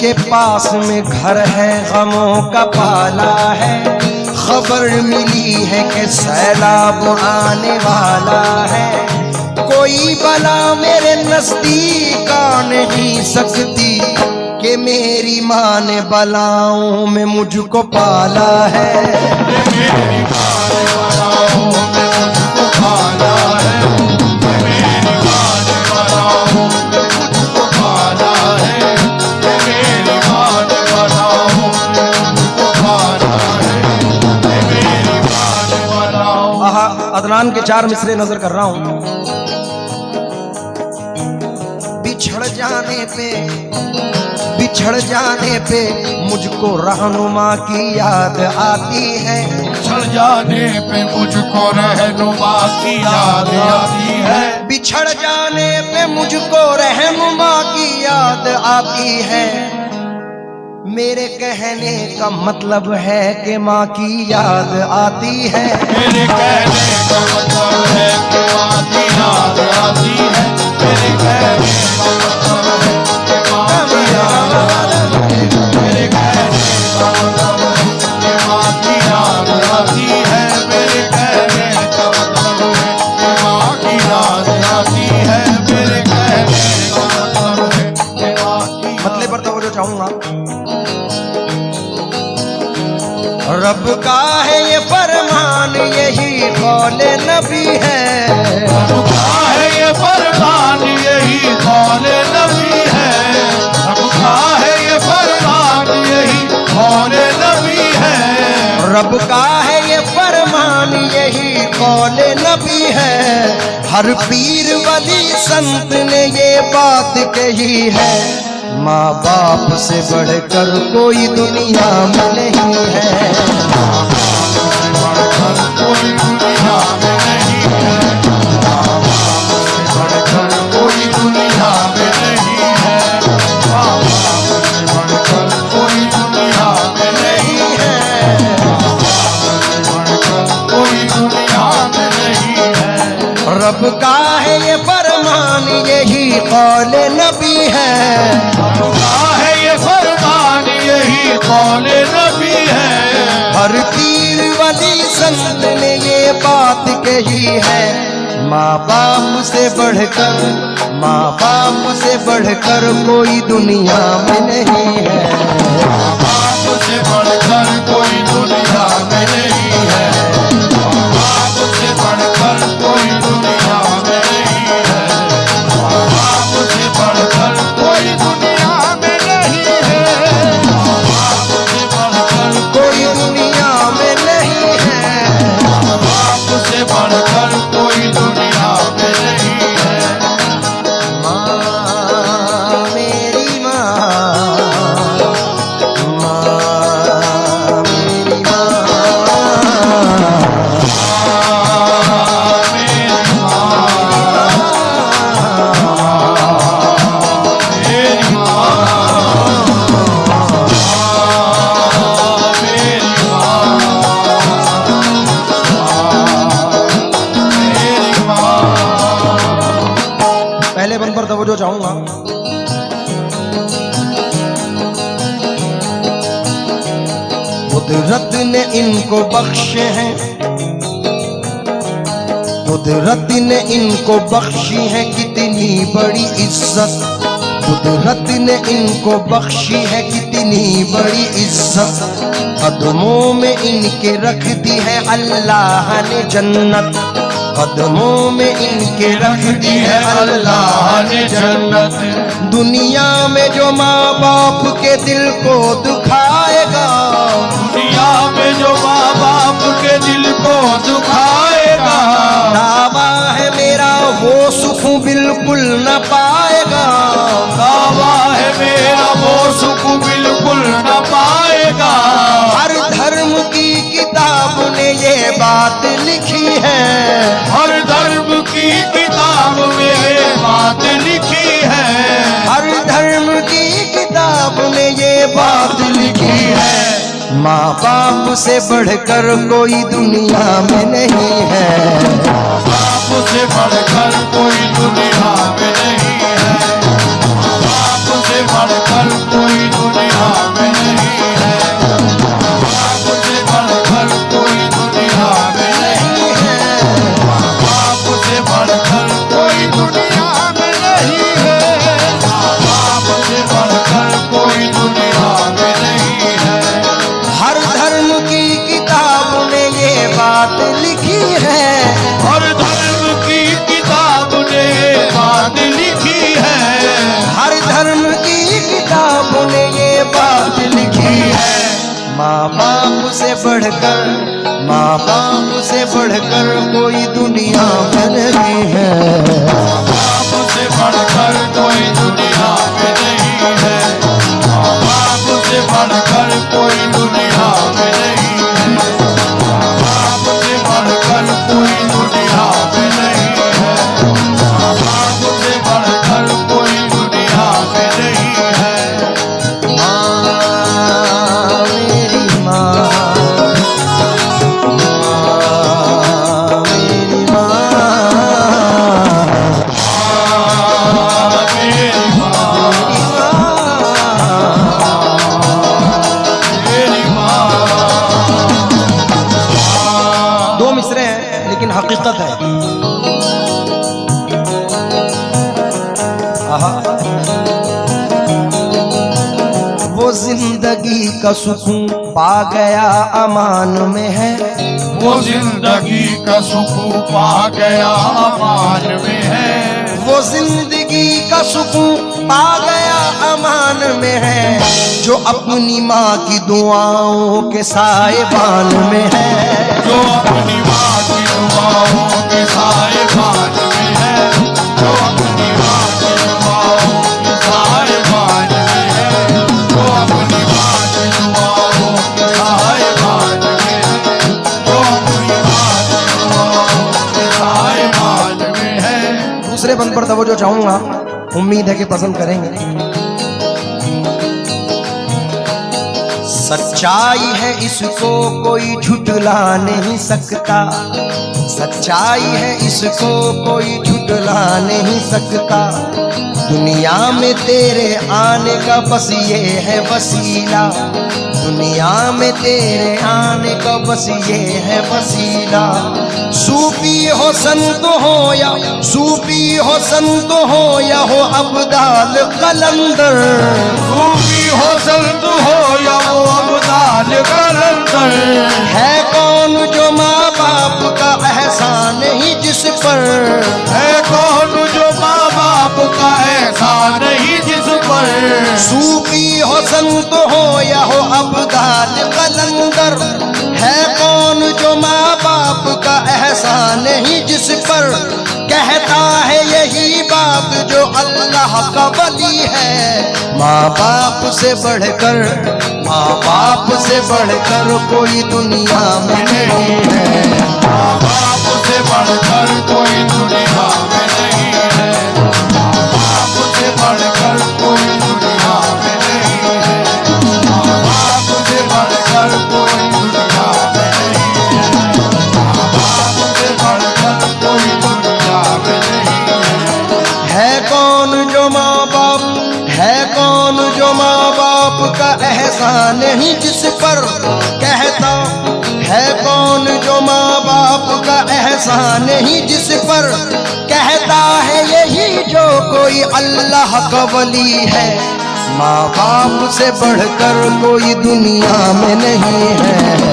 जिनके पास में घर है गमों का पाला है, खबर मिली है कि सैलाब आने वाला है। कोई बला मेरे नजदीक आ नहीं सकती कि मेरी माँ ने बलाओं में मुझको पाला है। मेरी माँ ने बलाओं में मुझको पाला है, मेरी माँ ने बलाओं में मुझको पाला है, मेरी माँ ने बलाओं में मुझको पाला है, मेरी माँ ने बलाओं। आहा, अदनान के 4 मिसरे नजर कर रहा हूँ। बिछड़ जाने पे मुझको रहनुमा की याद आती है। बिछड़ जाने पे मुझको रहनुमा की याद आती है। बिछड़ जाने पे मुझको रहनुमा की याद आती है। मेरे कहने का मतलब है कि माँ की याद आती है। मेरे कहने का मतलब है कि माँ की याद आती है। मेरे कहने का मतलब है कि माँ की याद आती है। मेरे कहने का मतलब है कि माँ की याद आती है। मेरे कहने का मतलब है कि माँ की याद आती है। मेरे कहने का मतलब है कि माँ की मतलब पर तो जो चाहूंगा, रब का है ये फरमान, यही कौले नबी है। रब का है ये फरमान, यही कौले नबी है। रब का है ये फरमान, यही कौले नबी है। रब का है ये फरमान, यही कौले नबी है। हर पीर वली संत ने ये बात कही है। माँ बाप से बढ़कर कोई दुनिया में नहीं है। माँ बाप से बढ़कर कोई दुनिया में नहीं है। माँ बाप से बढ़कर कोई दुनिया में नहीं है। माँ बाप से बढ़कर कोई दुनिया में नहीं है। माँ बाप से बढ़कर कोई दुनिया में नहीं है। रब का है ये फरमान, यही कौले नबी है। रब का है ये फरमान, यही कौले नबी है। हर पीर वली संत ने ये बात कही है। माँ बाप से बढ़कर, माँ बाप से बढ़कर कोई दुनिया में नहीं है। माँ बाप से बढ़कर कोई दुनिया में नहीं है। माँ बाप से बढ़कर कोई दुनिया में नहीं है। माँ बाप से बढ़कर कोई दुनिया में नहीं है। माँ बाप से बढ़कर कोई दुनिया में नहीं है। माँ बाप से बढ़कर कोई दुनिया में नहीं है। माँ मेरी माँ, माँ मेरी पहले बन पर तवज्जो चाहूंगा। कुदरत ने इनको बख्शे हैं, कुदरत ने इनको बख्शी है कितनी बड़ी इज्जत। कुदरत ने इनको बख्शी है कितनी बड़ी इज्जत। कदमों में इनके रख दी है अल्लाह ने जन्नत। कदमों में इनके रख दी है अल्लाह ने जन्नत। दुनिया में जो माँ बाप के दिल को दुखाएगा, दुनिया में जो माँ बाप के दिल को दुखाएगा, दावा है मेरा वो सुख बिल्कुल न पाएगा। दावा है मेरा वो सुख बिल्कुल न पाएगा। हर धर्म की किताब ने ये बात लिखी है। हर धर्म की किताब में ये बात लिखी है। हर धर्म की किताब ने ये बात लिखी है। माँ बाप से बढ़कर कोई दुनिया में नहीं है। माँ बाप से बढ़कर कोई दुनिया में नहीं है। माँ बाप से बढ़कर कोई दुनिया ये बात लिखी है। माँ बाप से बढ़कर, माँ बाप से बढ़कर कोई दुनिया में नहीं है। माँ बाप से बढ़कर कोई दुनिया में नहीं है। माँ बाप से बढ़कर कोई दुनिया में नहीं है। माँ बाप से बढ़कर कोई दुनिया में नहीं है। माँ बाप से बढ़कर कोई दुनिया में नहीं है। माँ मेरी माँ, मेरी माँ, मेरी माँ, मेरी माँ। दो मिसरे हैं लेकिन हकीकत है। आहा। वो जिंदगी का सुकून पा गया अमान में है। वो जिंदगी का सुकून पा गया अमान में है। वो जिंदगी का सुकून पा गया अमान में है, जो अपनी माँ की दुआओं के साएबान में है। जो अपनी माँ की दुआओं के साएबान में है। जो अपनी माँ की दुआओं के साएबान में है। जो अपनी माँ की दुआओं के साएबान में है। जो अपनी माँ की दुआओं के साएबान में है। दूसरे बंद पर तवज्जो चाहूंगा, उम्मीद है कि पसंद करेंगे। सच्चाई है इसको कोई झुठला नहीं सकता। सच्चाई है इसको कोई झुठला नहीं सकता। दुनिया में तेरे आने का बस ये है वसीला। दुनिया में तेरे आने का बस ये है वसीला। सूफी हो संत हो या सूफी हो संत हो या हो अब्दाल कलंदर। सूफी हो संत हो या वो अब्दाल कलंदर। है कौन जो माँ बाप का एहसान ही जिस पर। है कौन जो माँ बाप का एहसान ही जिस पर। सूफी हो संत हो या हो अब्दाल कलंदर। है कौन जो माँ बाप का एहसान ही जिस पर। कहता है यही बाप जो अल्लाह का वली है। माँ बाप से बढ़कर, माँ बाप से बढ़कर कोई दुनिया में नहीं है। माँ बाप से बढ़कर कोई दुनिया में नहीं है। माँ बाप से बढ़कर कोई दुनिया में नहीं है। माँ बाप से बढ़कर कोई दुनिया में नहीं है। माँ बाप से बढ़कर कोई दुनिया में नहीं है। है कौन जो माँ बाप, है कौन जो माँ बाप का एहसान ही जिस पर। कहता है कौन जो माँ बाप का एहसान ही जिस पर। कहता है यही जो कोई अल्लाह का वली है। माँ बाप से बढ़कर कोई दुनिया में नहीं है।